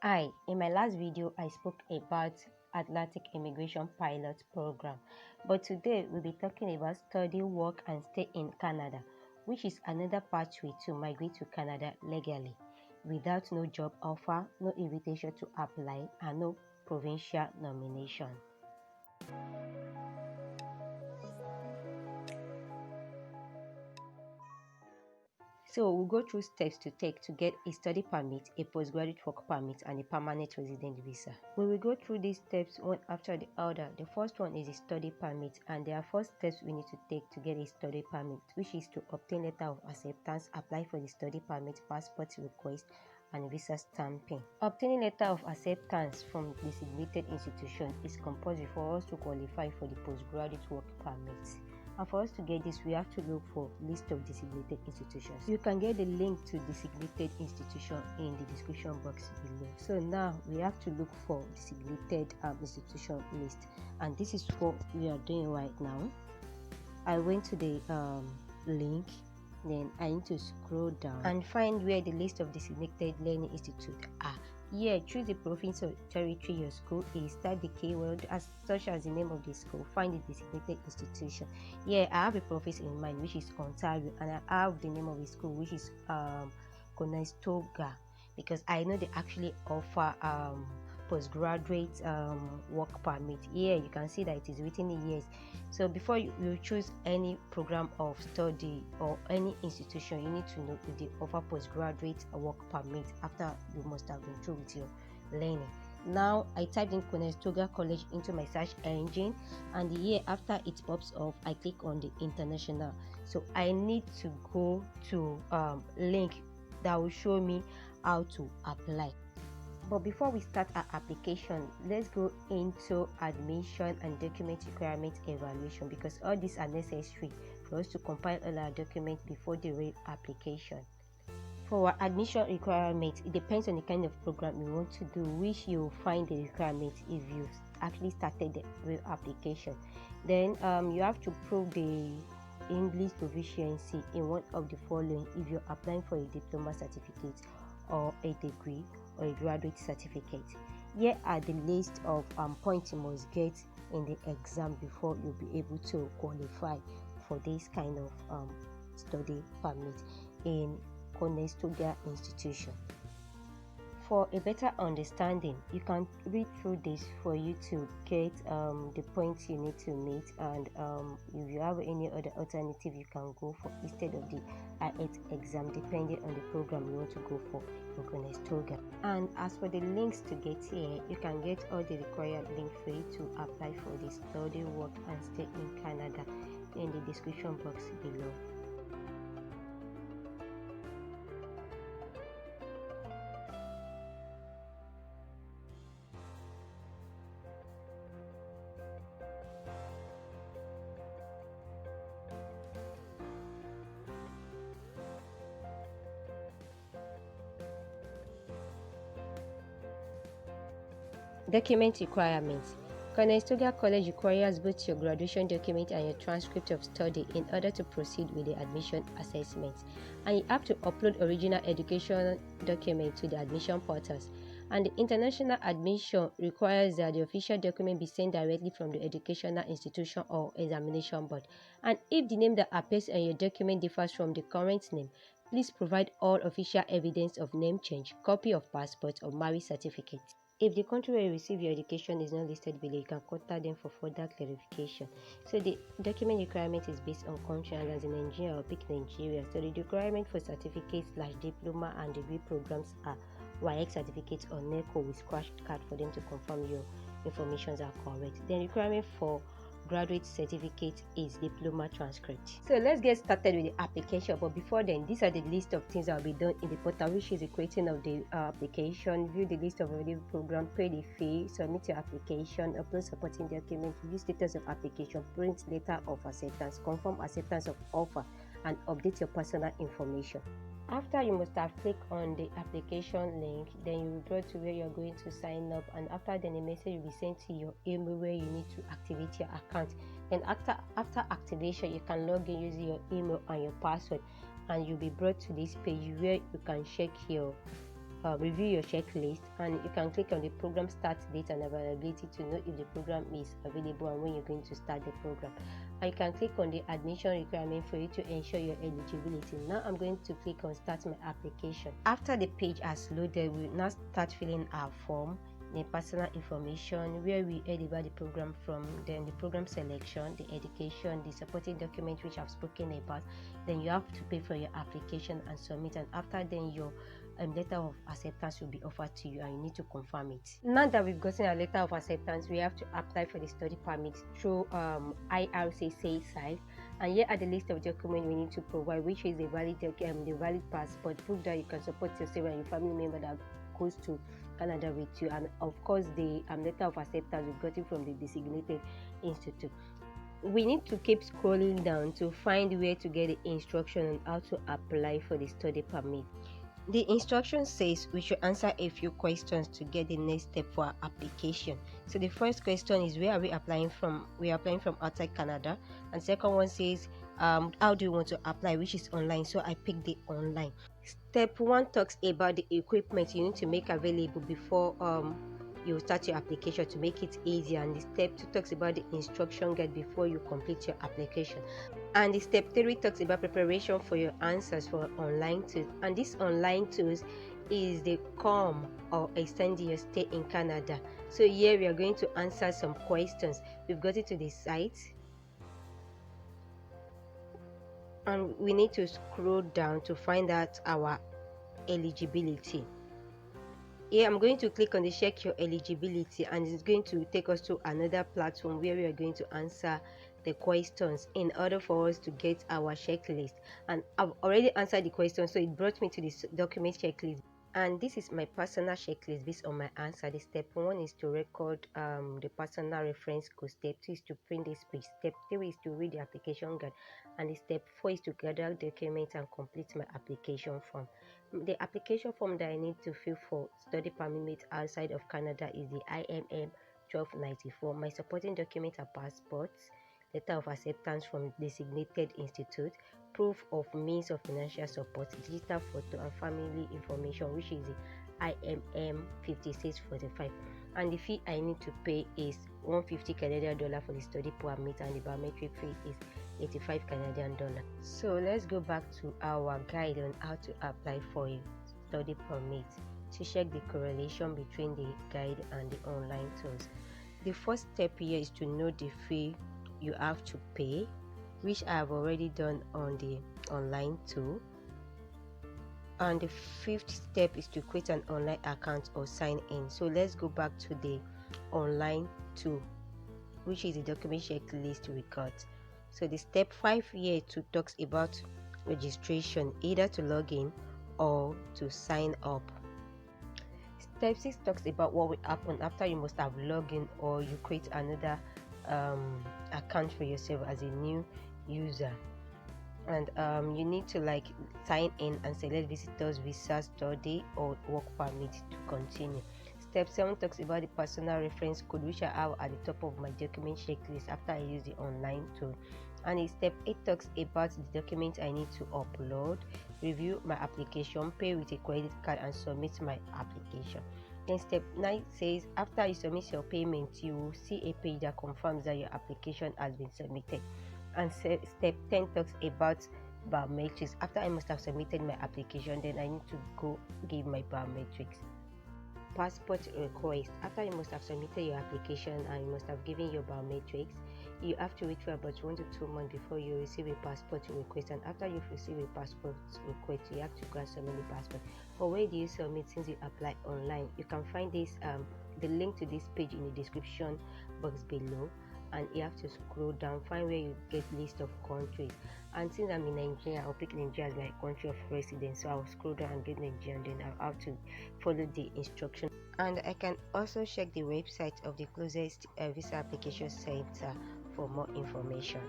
Hi, in my last video, I spoke about Atlantic Immigration Pilot Program, but today we'll be talking about study, work, and stay in Canada, which is another pathway to migrate to Canada legally, without no job offer, no invitation to apply, and no provincial nomination. So we'll go through steps to take to get a study permit, a postgraduate work permit, and a permanent resident visa. We will go through these steps one after the other. The first one is a study permit, and there are 4 steps we need to take to get a study permit, which is to obtain letter of acceptance, apply for the study permit, passport request, and visa stamping. Obtaining letter of acceptance from designated institution is compulsory for us to qualify for the postgraduate work permit. And for us to get this, we have to look for list of designated institutions. You can get the link to designated institution in the description box below. So now we have to look for designated institution list, and this is what we are doing right now. I went to the link, then I need to scroll down and find where the list of designated learning institute are. Here, choose the province or territory your school is, type the keyword such as the name of the school, find the designated institution. Here, I have a province in mind, which is Ontario, and I have the name of the school, which is Conestoga, because I know they actually offer postgraduate work permit. Here you can see that it is written in years. So before you choose any program of study or any institution, you need to know if they offer postgraduate work permit after you must have been through with your learning. Now I typed in Conestoga College into my search engine, and the year after it pops up, I click on the international. So I need to go to link that will show me how to apply. But before we start our application, let's go into admission and document requirement evaluation, because all these are necessary for us to compile all our documents before the real application. For our admission requirement, it depends on the kind of program you want to do, which you will find the requirement if you've actually started the real application. Then you have to prove the English proficiency in one of the following if you're applying for a diploma certificate or a degree or a graduate certificate. Here are the list of points you must get in the exam before you'll be able to qualify for this kind of study permit in Conestoga institution. For a better understanding, you can read through this for you to get the points you need to meet, and if you have any other alternative you can go for instead of the IELTS exam, depending on the program you want to go for in Conestoga. And as for the links to get here, you can get all the required links for you to apply for the study, work, and stay in Canada in the description box below. Document requirements. Conestoga College requires both your graduation document and your transcript of study in order to proceed with the admission assessment, and you have to upload original education document to the admission portals. And the international admission requires that the official document be sent directly from the educational institution or examination board. And if the name that appears on your document differs from the current name, please provide all official evidence of name change, copy of passport or marriage certificate. If the country where you receive your education is not listed below, you can contact them for further clarification. So the document requirement is based on country, and as in Nigeria, I'll pick Nigeria. So the requirement for certificates / diploma and degree programs are WAEC certificate or NECO with scratch card for them to confirm your information are correct. Then requirement for graduate certificate is diploma transcript. So let's get started with the application, but before then, these are the list of things that will be done in the portal, which is the creating of the application, view the list of available program, pay the fee, submit your application, upload supporting documents, view status of application, print letter of acceptance, confirm acceptance of offer, and update your personal information. After, you must have clicked on the application link, then you will go to where you're going to sign up, and after then a message will be sent to your email where you need to activate your account. Then after activation, you can log in using your email and your password, and you'll be brought to this page where you can check your review your checklist, and you can click on the program start date and availability to know if the program is available and when you're going to start the program. And you can click on the admission requirement for you to ensure your eligibility. Now I'm going to click on start my application. After the page has loaded, we will now start filling our form, the personal information, where we heard about the program from, then the program selection, the education, the supporting document which I've spoken about. Then you have to pay for your application and submit, and after then your letter of acceptance will be offered to you and you need to confirm it. Now that we've gotten a letter of acceptance, we have to apply for the study permit through IRCC site, and here are the list of documents we need to provide, which is the valid passport, proof that you can support yourself and your family member that goes to Canada with you, and of course the letter of acceptance we've gotten from the designated institute. We need to keep scrolling down to find where to get the instruction on how to apply for the study permit. The instruction says we should answer a few questions to get the next step for our application. So the first question is, where are we applying from? We are applying from outside Canada. And second one says, how do you want to apply, which is online. So I picked the online. Step 1 talks about the equipment you need to make available before you start your application to make it easier, and the step 2 talks about the instruction guide before you complete your application, and the step 3 talks about preparation for your answers for online tools. And this online tools is the come or extend your stay in Canada. So here we are going to answer some questions. We've got it to the site and we need to scroll down to find out our eligibility. Here I'm going to click on the check your eligibility, and it's going to take us to another platform where we are going to answer the questions in order for us to get our checklist. And I've already answered the question, so it brought me to this document checklist, and this is my personal checklist based on my answer. The step 1 is to record the personal reference code. Step 2 is to print this page. Step 3 is to read the application guide, and the step 4 is to gather documents and complete my application form. The application form that I need to fill for study permit outside of Canada is the IMM 1294. My supporting documents are passports, letter of acceptance from designated institute, proof of means of financial support, digital photo, and family information, which is the IMM 5645. And the fee I need to pay is $150 Canadian for the study permit, and the biometric fee is 85 Canadian dollar. So let's go back to our guide on how to apply for a study permit to check the correlation between the guide and the online tools. The first step here is to know the fee you have to pay, which I have already done on the online tool. And the fifth step is to create an online account or sign in. So let's go back to the online tool, which is the document checklist we got. So the step 5 here talks about registration, either to log in or to sign up. Step 6 talks about what will happen after you must have logged in or you create another account for yourself as a new user. And you need to sign in and select visitors visa, study or work permit to continue. Step 7 talks about the personal reference code, which I have at the top of my document checklist after I use the online tool. And in step 8 talks about the documents I need to upload, review my application, pay with a credit card, and submit my application. Then step 9 says after you submit your payment, you will see a page that confirms that your application has been submitted. And step 10 talks about biometrics. After I must have submitted my application, then I need to go give my biometrics. Passport request. After you must have submitted your application and you must have given your biometrics, you have to wait for about 1 to 2 months before you receive a passport request. And after you've received a passport request, you have to go and submit the passport. But where do you submit since you apply online? You can find this the link to this page in the description box below, and you have to scroll down, find where you get list of countries. And since I'm in Nigeria, I'll pick Nigeria as my country of residence, so I'll scroll down and get Nigeria, and then I'll have to follow the instruction. And I can also check the website of the closest visa application center for more information.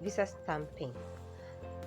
Visa stamping.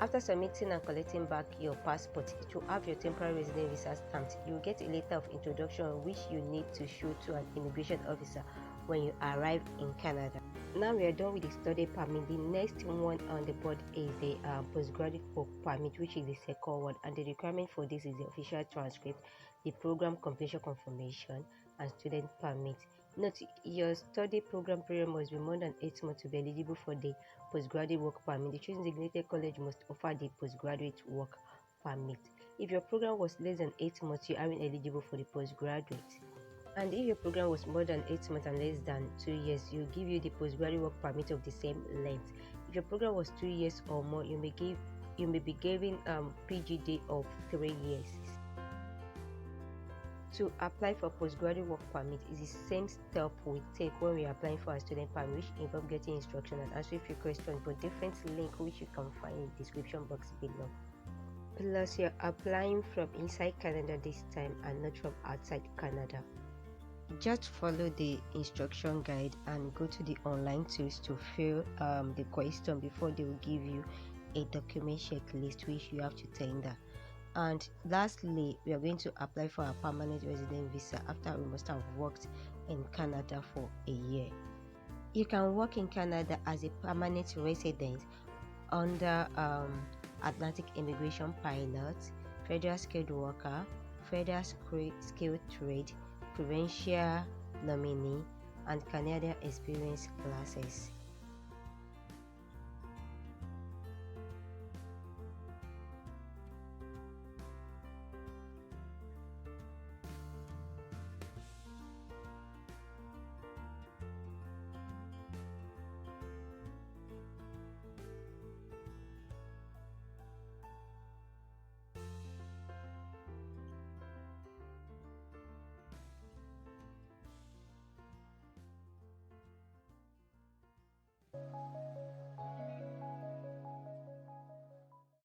After submitting and collecting back your passport, it will have your temporary resident visa stamped. You will get a letter of introduction which you need to show to an immigration officer when you arrive in Canada. Now we are done with the study permit. The next one on the board is the postgraduate work permit, which is the second one, and the requirement for this is the official transcript, the program completion confirmation, and student permit. Note, your study program period must be more than 8 months to be eligible for the postgraduate work permit. The chosen designated college must offer the postgraduate work permit. If your program was less than 8 months, you aren't eligible for the postgraduate. And if your program was more than 8 months and less than 2 years, you give you the postgraduate work permit of the same length. If your program was 2 years or more, you may be given PGD of 3 years. To apply for postgraduate work permit is the same step we take when we are applying for a student permit, which involve getting instruction and answering few questions, but different link which you can find in the description box below. Plus, you're applying from inside Canada this time and not from outside Canada. Just follow the instruction guide and go to the online tools to fill the question before they will give you a document checklist which you have to tender. And lastly, we are going to apply for a permanent resident visa after we must have worked in Canada for a year. You can work in Canada as a permanent resident under Atlantic Immigration Pilot, Federal Skilled Worker, Federal Skilled Trade, Provincial Nominee, and Canadian Experience classes.